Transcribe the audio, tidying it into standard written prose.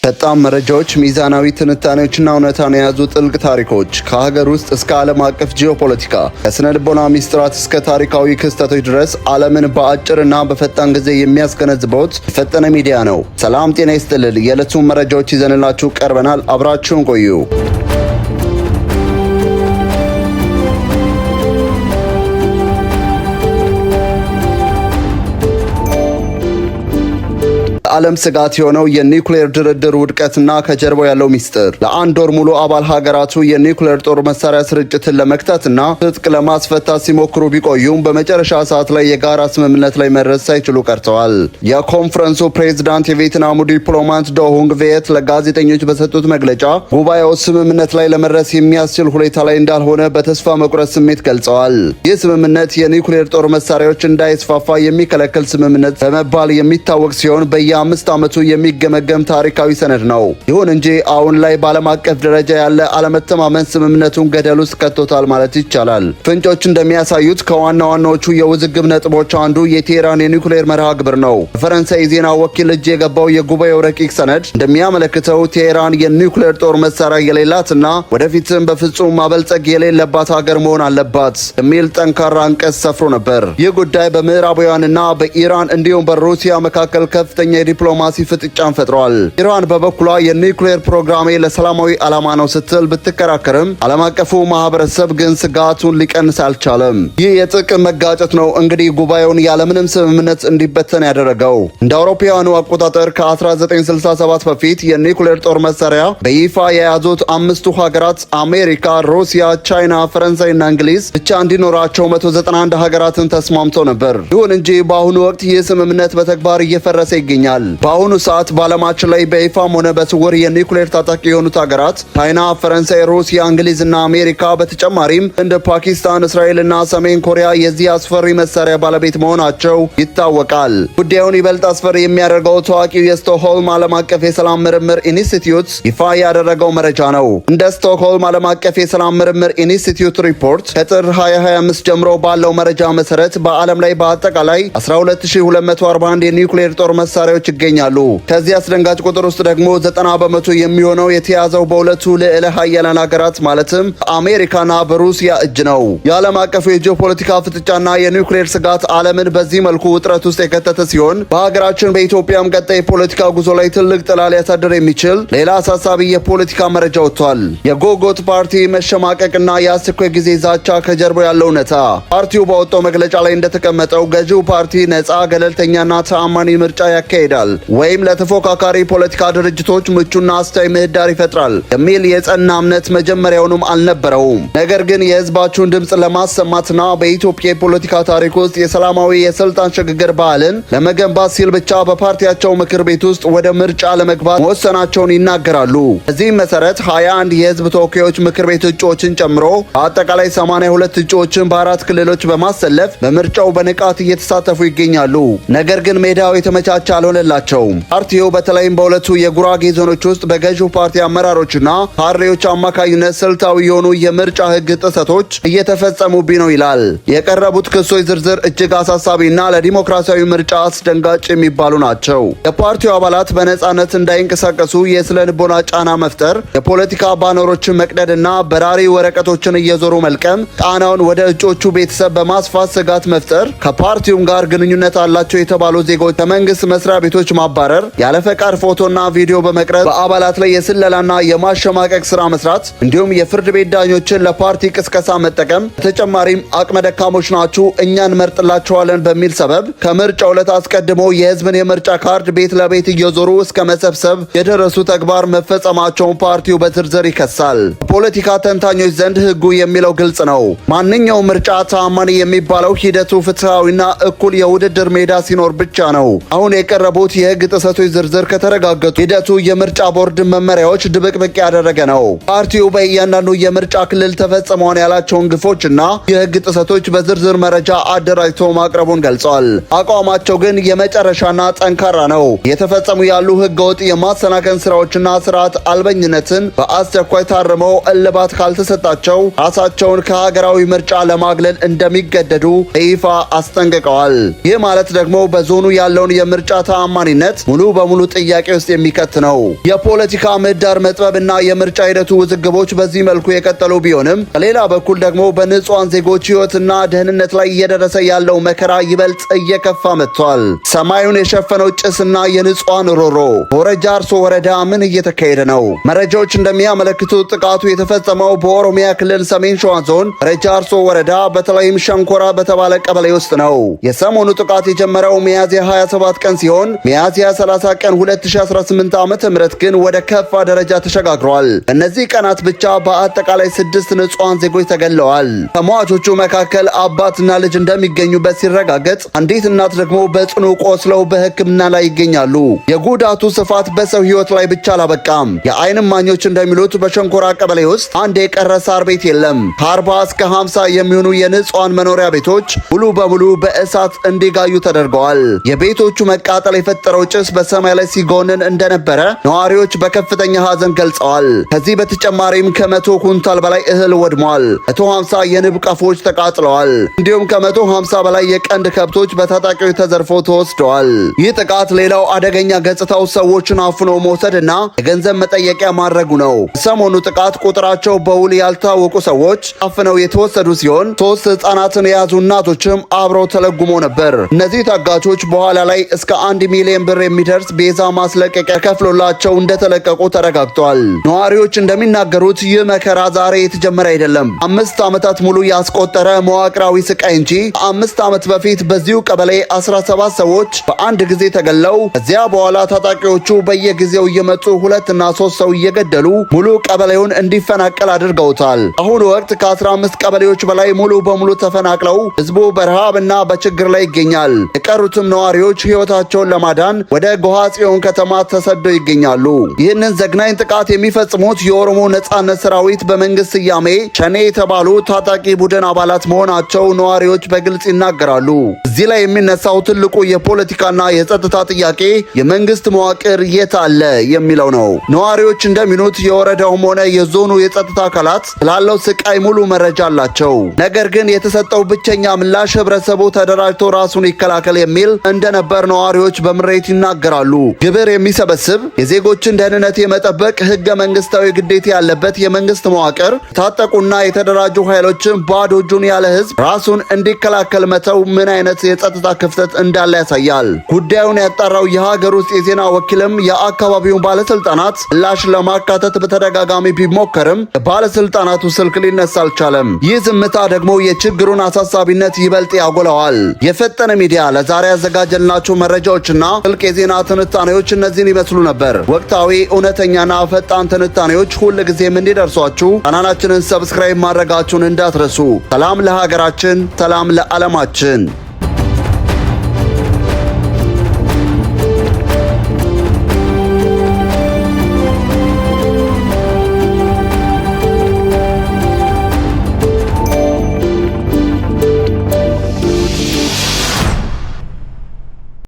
ፈጣን መረጃዎች፣ ሚዛናዊ ትንታኔዎችና እውነታን የያዙ ጥልቅ ታሪኮች ከሀገር ውስጥ እስከ ዓለም አቀፍ ጂኦፖለቲካ፣ ከስነ ልቦና ሚስጥራት እስከ ታሪካዊ ክስተቶች ድረስ ዓለምን በአጭርና በፈጣን ጊዜ የሚያስገነዝበውት የፈጠነ ሚዲያ ነው። ሰላም ጤና ይስጥልል። የዕለቱን መረጃዎች ይዘንላችሁ ቀርበናል። አብራችሁን ቆዩ። ዓለም ስጋት የሆነው የኒውክሌር ድርድር ውድቀትና ከጀርባው ያለው ሚስጥር። ለአንድ ወር ሙሉ አባል ሀገራቱ የኒውክሌር ጦር መሳሪያ ስርጭትን ለመክታትና ትጥቅ ለማስፈታት ሲሞክሩ ቢቆዩም በመጨረሻ ሰዓት ላይ የጋራ ስምምነት ላይ መድረስ ሳይችሉ ቀርተዋል። የኮንፈረንሱ ፕሬዝዳንት የቪየትናሙ ዲፕሎማት ዶሁንግ ቪየት ለጋዜጠኞች በሰጡት መግለጫ ጉባኤው ስምምነት ላይ ለመድረስ የሚያስችል ሁኔታ ላይ እንዳልሆነ በተስፋ መቁረጥ ስሜት ገልጸዋል። ይህ ስምምነት የኒውክሌር ጦር መሳሪያዎች እንዳይስፋፋ የሚከለክል ስምምነት በመባል የሚታወቅ ሲሆን በየ5 ዓመቱ የሚገመገም ታሪካዊ ሰነድ ነው። ይሁን እንጂ አሁን ላይ በዓለም አቀፍ ደረጃ ያለ አለመተማመን ስምምነቱን ገደል ውስጥ ከቶታል ማለት ይቻላል። ፍንጮች እንደሚያሳዩት ከዋና ዋናዎቹ የውዝግብ ነጥቦች አንዱ የቴህራን የኒውክሌር መርሃ ግብር ነው። በፈረንሳይ ዜና ወኪል እጅ የገባው የጉባኤው ረቂቅ ሰነድ እንደሚያመለክተው ቴህራን የኒውክሌር ጦር መሳሪያ የሌላትና ወደፊትም በፍጹም ማበልጸግ የሌለባት ሀገር መሆን አለባት የሚል ጠንካራ አንቀጽ ሰፍሮ ነበር። ይህ ጉዳይ በምዕራባውያንና በኢራን እንዲሁም በሩሲያ መካከል ከፍተኛ ዲፕሎማሲ ፍጥጫን ፈጥሯል። ኢራን በበኩሏ የኒውክሌር ፕሮግራሜ ለሰላማዊ ዓላማ ነው ስትል ብትከራከርም ዓለም አቀፉ ማህበረሰብ ግን ስጋቱን ሊቀንስ አልቻለም። ይህ የጥቅም መጋጨት ነው እንግዲህ ጉባኤውን ያለምንም ስምምነት እንዲበተን ያደረገው። እንደ አውሮፓውያኑ አቆጣጠር ከ1967 በፊት የኒውክሌር ጦር መሳሪያ በይፋ የያዙት 5ቱ ሀገራት አሜሪካ፣ ሩሲያ፣ ቻይና፣ ፈረንሳይና እንግሊዝ ብቻ እንዲኖራቸው 191 ሀገራትን ተስማምቶ ነበር። ይሁን እንጂ በአሁኑ ወቅት ይህ ስምምነት በተግባር እየፈረሰ ይገኛል። በአሁኑ ሰዓት በዓለማችን ላይ በይፋም ሆነ በስውር የኒውክሌር ታጣቂ የሆኑት ሀገራት ቻይና፣ ፈረንሳይ፣ ሩሲያ፣ እንግሊዝና አሜሪካ በተጨማሪም እንደ ፓኪስታን፣ እስራኤልና ሰሜን ኮሪያ የዚህ አስፈሪ መሳሪያ ባለቤት መሆናቸው ይታወቃል። ጉዳዩን ይበልጥ አስፈሪ የሚያደርገው ታዋቂው የስቶክሆልም ዓለም አቀፍ የሰላም ምርምር ኢንስቲትዩት ይፋ ያደረገው መረጃ ነው። እንደ ስቶክሆልም ዓለም አቀፍ የሰላም ምርምር ኢንስቲትዩት ሪፖርት ከጥር 2025 ጀምሮ ባለው መረጃ መሰረት በዓለም ላይ በአጠቃላይ 12241 የኒውክሌር ጦር መሳሪያዎች ይገኛሉ። ከዚህ አስደንጋጭ ቁጥር ውስጥ ደግሞ 90 በመቶ የሚሆነው የተያዘው በሁለቱ ልዕለ ሀያላን ሀገራት ማለትም በአሜሪካና በሩሲያ እጅ ነው። የዓለም አቀፉ የጂኦፖለቲካ ፍጥጫና የኒውክሌር ስጋት ዓለምን በዚህ መልኩ ውጥረት ውስጥ የከተተ ሲሆን በሀገራችን በኢትዮጵያም ቀጣይ የፖለቲካ ጉዞ ላይ ትልቅ ጥላ ሊያሳድር የሚችል ሌላ አሳሳቢ የፖለቲካ መረጃ ወጥቷል። የጎጎት ፓርቲ መሸማቀቅና የአስቸኳይ ጊዜ ዛቻ ከጀርባው ያለው እውነታ። ፓርቲው ባወጣው መግለጫ ላይ እንደተቀመጠው ገዢው ፓርቲ ነጻ፣ ገለልተኛና ተአማኒ ምርጫ ያካሂዳል ወይም ለተፎካካሪ ፖለቲካ ድርጅቶች ምቹና አስተያይ ምህዳር ይፈጥራል የሚል የጸና እምነት መጀመሪያውንም አልነበረውም። ነገር ግን የህዝባቸውን ድምፅ ለማሰማትና በኢትዮጵያ የፖለቲካ ታሪክ ውስጥ የሰላማዊ የስልጣን ሽግግር ባህልን ለመገንባት ሲል ብቻ በፓርቲያቸው ምክር ቤት ውስጥ ወደ ምርጫ ለመግባት መወሰናቸውን ይናገራሉ። በዚህም መሰረት 21 የህዝብ ተወካዮች ምክር ቤት እጩዎችን ጨምሮ በአጠቃላይ 82 እጩዎችን በ4 ክልሎች በማሰለፍ በምርጫው በንቃት እየተሳተፉ ይገኛሉ። ነገር ግን ሜዳው የተመቻቸ አልሆነላቸውም። ፓርቲው በተለይም በሁለቱ የጉራጌ ዞኖች ውስጥ በገዢው ፓርቲ አመራሮችና ካድሬዎች አማካኝነት ስልታዊ የሆኑ የምርጫ ህግ ጥሰቶች እየተፈጸሙብኝ ነው ይላል። የቀረቡት ክሶች ዝርዝር እጅግ አሳሳቢና ለዲሞክራሲያዊ ምርጫ አስደንጋጭ የሚባሉ ናቸው። የፓርቲው አባላት በነጻነት እንዳይንቀሳቀሱ የስነ ልቦና ጫና መፍጠር፣ የፖለቲካ ባነሮችን መቅደድና በራሪ ወረቀቶችን እየዞሩ መልቀም፣ ጫናውን ወደ እጮቹ ቤተሰብ በማስፋት ስጋት መፍጠር፣ ከፓርቲውም ጋር ግንኙነት አላቸው የተባሉ ዜጎች ከመንግስት መስሪያ ቤቶች ማባረር፣ ያለ ፈቃድ ፎቶና ቪዲዮ በመቅረጽ በአባላት ላይ የስለላና የማሸማቀቅ ስራ መስራት እንዲሁም የፍርድ ቤት ዳኞችን ለፓርቲ ቅስቀሳ መጠቀም፣ በተጨማሪም አቅመ ደካሞች ናችሁ እኛን መርጥላቸዋለን በሚል ሰበብ ከምርጫው ዕለት አስቀድሞ የህዝብን የምርጫ ካርድ ቤት ለቤት እየዞሩ እስከ መሰብሰብ የደረሱ ተግባር መፈጸማቸውን ፓርቲው በዝርዝር ይከሳል። ፖለቲካ ተንታኞች ዘንድ ህጉ የሚለው ግልጽ ነው። ማንኛውም ምርጫ ተአማኒ የሚባለው ሂደቱ ፍትሃዊና እኩል የውድድር ሜዳ ሲኖር ብቻ ነው። አሁን የቀረቡት የህግ ጥሰቶች ዝርዝር ከተረጋገጡ ሂደቱ የምርጫ ቦርድ መመሪያዎች ድብቅብቅ ያደረገ ነው። ፓርቲው በእያንዳንዱ የምርጫ ክልል ተፈጽመዋል ያላቸውን ግፎችና የህግ ጥሰቶች በዝርዝር መረጃ አደራጅቶ ማቅረቡን ገልጿል። አቋማቸው ግን የመጨረሻና ጠንካራ ነው። የተፈጸሙ ያሉ ህገወጥ የማሰናከን ስራዎችና ስርዓት አልበኝነትን በአስቸኳይ ታርመው እልባት ካልተሰጣቸው ራሳቸውን ከሀገራዊ ምርጫ ለማግለል እንደሚገደዱ በይፋ አስጠንቅቀዋል። ይህ ማለት ደግሞ በዞኑ ያለውን የምርጫ ተአማ ተአማኒነት ሙሉ በሙሉ ጥያቄ ውስጥ የሚከት ነው። የፖለቲካ ምህዳር መጥበብና የምርጫ ሂደቱ ውዝግቦች በዚህ መልኩ የቀጠሉ ቢሆንም ከሌላ በኩል ደግሞ በንጹሃን ዜጎች ሕይወትና ደህንነት ላይ እየደረሰ ያለው መከራ ይበልጥ እየከፋ መጥቷል። ሰማዩን የሸፈነው ጭስና የንጹሃን ሮሮ። በወረጃ አርሶ ወረዳ ምን እየተካሄደ ነው? መረጃዎች እንደሚያመለክቱት ጥቃቱ የተፈጸመው በኦሮሚያ ክልል ሰሜን ሸዋ ዞን ወረጃ አርሶ ወረዳ በተለይም ሸንኮራ በተባለ ቀበሌ ውስጥ ነው። የሰሞኑ ጥቃት የጀመረው ሚያዝያ 27 ቀን ሲሆን ሚያዝያ 30 ቀን 2018 ዓ.ም ግን ወደ ከፋ ደረጃ ተሸጋግሯል። በእነዚህ ቀናት ብቻ በአጠቃላይ 6 ንጹሃን ዜጎች ተገድለዋል። ከሟቾቹ መካከል አባትና ልጅ እንደሚገኙበት ሲረጋገጥ፣ አንዲት እናት ደግሞ በጽኑ ቆስለው በሕክምና ላይ ይገኛሉ። የጉዳቱ ስፋት በሰው ሕይወት ላይ ብቻ አላበቃም። የዓይን እማኞች እንደሚሉት በሸንኮራ ቀበሌ ውስጥ አንድ የቀረ ሳር ቤት የለም። ከ40 እስከ 50 የሚሆኑ የንጹሃን መኖሪያ ቤቶች ሙሉ በሙሉ በእሳት እንዲጋዩ ተደርገዋል። የቤቶቹ መቃጠል የፈጠረው ጭስ በሰማይ ላይ ሲጎንን እንደነበረ ነዋሪዎች በከፍተኛ ሐዘን ገልጸዋል። ከዚህ በተጨማሪም ከ100 ኩንታል በላይ እህል ወድሟል። 150 የንብ ቀፎች ተቃጥለዋል። እንዲሁም ከ150 በላይ የቀንድ ከብቶች በታጣቂዎች ተዘርፈው ተወስደዋል። ይህ ጥቃት ሌላው አደገኛ ገጽታው ሰዎችን አፍኖ መውሰድና የገንዘብ መጠየቂያ ማድረጉ ነው። ሰሞኑ ጥቃት ቁጥራቸው በውል ያልታወቁ ሰዎች አፍነው የተወሰዱ ሲሆን 3 ሕፃናትን የያዙ እናቶችም አብረው ተለጉሞ ነበር። እነዚህ ታጋቾች በኋላ ላይ እስከ 1 ሚሊዮን ብር የሚደርስ ቤዛ ማስለቀቂያ ከፍሎላቸው እንደተለቀቁ ተረጋግጧል። ነዋሪዎች እንደሚናገሩት ይህ መከራ ዛሬ የተጀመረ አይደለም። 5 ዓመታት ሙሉ ያስቆጠረ መዋቅራዊ ስቃይ እንጂ 5 ዓመት በፊት በዚሁ ቀበሌ 17 ሰዎች በአንድ ጊዜ ተገለው ከዚያ በኋላ ታጣቂዎቹ በየጊዜው እየመጡ 2 እና 3 ሰው እየገደሉ ሙሉ ቀበሌውን እንዲፈናቀል አድርገውታል። አሁን ወቅት ከ15 ቀበሌዎች በላይ ሙሉ በሙሉ ተፈናቅለው ህዝቡ በረሃብና በችግር ላይ ይገኛል። የቀሩትም ነዋሪዎች ሕይወታቸውን ለማዳን ወደ ጎሃ ጽዮን ከተማ ተሰደው ይገኛሉ። ይህንን ዘግናኝ ጥቃት የሚፈጽሙት የኦሮሞ ነጻነት ሰራዊት በመንግስት ስያሜ ሸኔ የተባሉ ታጣቂ ቡድን አባላት መሆናቸው ነዋሪዎች በግልጽ ይናገራሉ። እዚህ ላይ የሚነሳው ትልቁ የፖለቲካና የጸጥታ ጥያቄ የመንግስት መዋቅር የት አለ የሚለው ነው። ነዋሪዎች እንደሚሉት የወረዳውም ሆነ የዞኑ የጸጥታ አካላት ስላለው ስቃይ ሙሉ መረጃ አላቸው። ነገር ግን የተሰጠው ብቸኛ ምላሽ ህብረተሰቡ ተደራጅቶ ራሱን ይከላከል የሚል እንደነበር ነዋሪዎች በምሬት ይናገራሉ። ግብር የሚሰበስብ የዜጎችን ደህንነት የመጠበቅ ህገ መንግስታዊ ግዴታ ያለበት የመንግስት መዋቅር የታጠቁና የተደራጁ ኃይሎችን ባዶ እጁን ያለ ህዝብ ራሱን እንዲከላከል መተው ምን አይነት የጸጥታ ክፍተት እንዳለ ያሳያል። ጉዳዩን ያጣራው የሀገር ውስጥ የዜና ወኪልም የአካባቢውን ባለስልጣናት ምላሽ ለማካተት በተደጋጋሚ ቢሞከርም ባለስልጣናቱ ስልክ ሊነሳ አልቻለም። ይህ ዝምታ ደግሞ የችግሩን አሳሳቢነት ይበልጥ ያጎላዋል። የፈጠነ ሚዲያ ለዛሬ ያዘጋጀልናችሁ መረጃዎችና ጥልቅ የዜና ትንታኔዎች እነዚህን ይመስሉ ነበር። ወቅታዊ እውነተኛና ፈጣን ትንታኔዎች ሁል ጊዜም እንዲደርሷችሁ ቻናላችንን ሰብስክራይብ ማድረጋችሁን እንዳትረሱ። ሰላም ለሀገራችን፣ ሰላም ለዓለማችን።